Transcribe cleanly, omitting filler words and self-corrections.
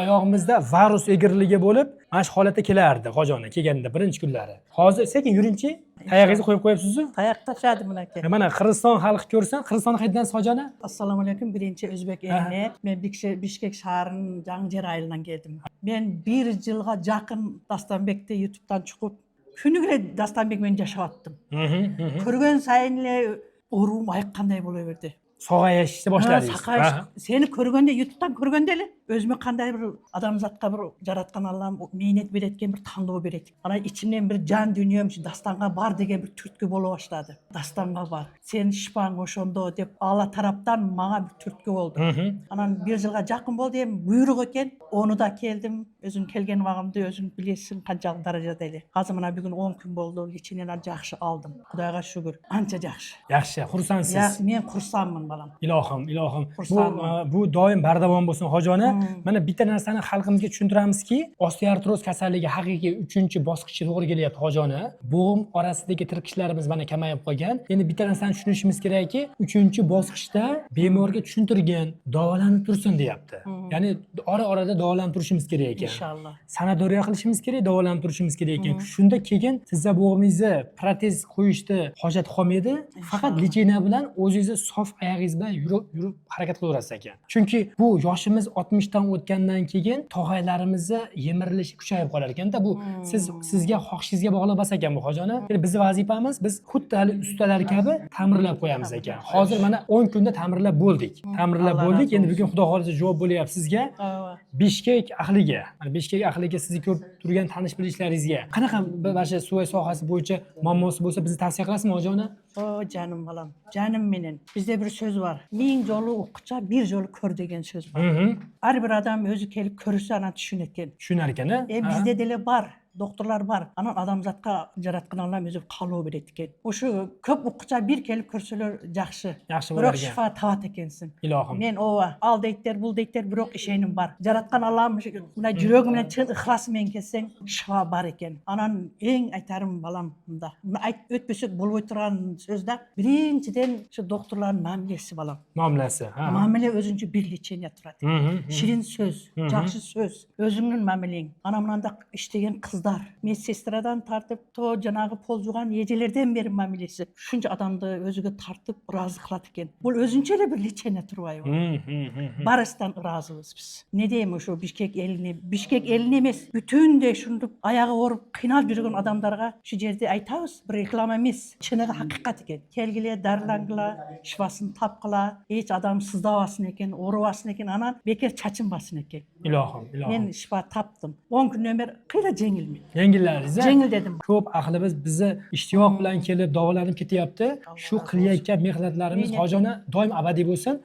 oyog'imizda virus egirligi bo'lib, mana shu holatda kelardi hojona kelganda birinchi kunlari. Hozir sekin yuringchi, tayog'ingizni qo'yib qo'yapsiz-ku. Tayoq tashladi bunaki. Mana Qirg'iziston xalqi ko'rsin, Qirg'iziston qayerdansiz hojona? Assalomu alaykum, birinchi o'zbek eline. Men Bishkek shahrining Jangjir aylidan keldim. Men 1 yilga yaqin Dastanbekda YouTube'dan chiqib, kunigina Dastanbek bilan yashayaptim. Ko'rgan sayinle o'ruv ayqqanday bo'laverdi. Sog'ayishni boshladingiz. Seni ko'rganda YouTube'dan ko'rgandeli, o'zimga qanday bir odamzatga bir yaratgan Allohim mehnat berayotgan bir tanlov beradi. Ana ichimdan bir jon dunyom shu Dastonga bor degan bir turtki bo'la boshladi. Dastonga bor. Sen shifang o'shonda deb Alloh tarafdan menga bir turtki bo'ldi. Ana 1 yilga yaqin bo'ldi, ham buyruq ekan. Onu da keldim. O'zim kelgan vaqtimda o'zing bilesiz qanchalik darajada edi. Hozir mana bugun 10 kun bo'ldi, ichimdan yaxshi oldim. Xudoga shukr, ancha yaxshi. Yaxshi, xursandsiz. Yaxshi, men xursandman balam. Ilohim. Bu doim bardavom bo'lsin hojona. Mana bitta narsani xalqimizga tushuntiramizki, osteoartroz kasalligi haqiqiy 3-bosqichga to'g'ri kelyapti hojona. Bo'g'im orasidagi tirqishlarimiz mana kamayib qolgan. Endi bitta narsani tushunishimiz kerakki, 3-bosqichda bemorga tushuntirgan, davolanib tursin deyapti. Ya'ni ora-orada davolanib turishimiz kerak ekan. İnshaalloh. Sanadoriya qilishimiz kerak, davolanib turishimiz kerak ekan. Shunda keyin sizga bo'g'ingizni protez qo'yishda hojat qolmaydi. Faqat lecheniya bilan o'zingizni sof oyog'ingiz bilan yurib harakat qilaverasiz ekan. Chunki bu yoshimiz 60 dan o'tgandan keyin tog'aylarimizni yemirilishi kuchayib qolar ekanda. Bu sizga xohishingizga bog'liq emas ekan bu hojona. Ya'ni bizning vazifamiz biz xuddi hali ustalar kabi ta'mirlab qo'yamiz ekan. Hozir mana 10 kunda ta'mirlab bo'ldik. Endi bugun xudo xolisa javob bo'lyapti sizga. Bishkek ahliga, Bishkek ahliga sizni ko'rib turgan tanish bilishlaringizga qanaqa barcha suvoy sohasi bo'yicha muammosi bo'lsa bizni tavsiya qilasizmi hojona? O canım balam, canım menin. Bizde bir söz var. 1000 yolu o'qcha, 1 yolu ko'r degan söz var. Har bir adam o'zi kelib ko'rsa ana tushunar ekan. Bizde dele bar. Doktorlar var. Anan adamzatga yaratgan Allohim o'zi qalov beradi ekan. O'sha ko'p o'qcha bir kelib ko'rsalar yaxshi. Biroq shifa tavat ekansin. Ilohim. Men ova al deytler, bul deytler, biroq ishaynim bar. Yaratgan Allohim buna yuragim bilan chin ixlos men kelsang shifa bar ekan. Anan eng aytarim balam bunda. Buni aytib o'tmasak bo'lib o'tirgan so'zda birinchidan shu doktorlarning ma'milasi balam. Muomalasi. Ma'mila o'zincha bir lecheniya turadi. Shirin so'z, yaxshi so'z, o'zingning ma'milang. Ana bunday ishtagan qiz medsestradan tartib to janağı poljugan yecelerden beri mamilesi. Şunca adamda özüge tartib razı kılat ekan. Bu özünçele bir lecheniya turbayı. Barıstan razıyız biz. Ne diyeyim şu Bishkek elini emas, bütün de şunu ayağı orup kıynalып жүрген adamlarga şu yerde aytabız. Bir reklama emas, çınığı hakikat ekan. Kelgile darlangıla, şifasını tapqıla, hiç adam sızdabasın ekan, orubasın ekan, anan bekar çaçınbasın ekan. Ilohim. Men şifa tapdım. 10 kun ömür qiyla jengilmi. Yengillaringiz. Jengil dedim. Ko'p ahlimiz bizni ishtiyoq bilan kelib davolanib ketyapti. Shu qilayotgan mehnatlarimiz hojona doim abadiy bo'lsin.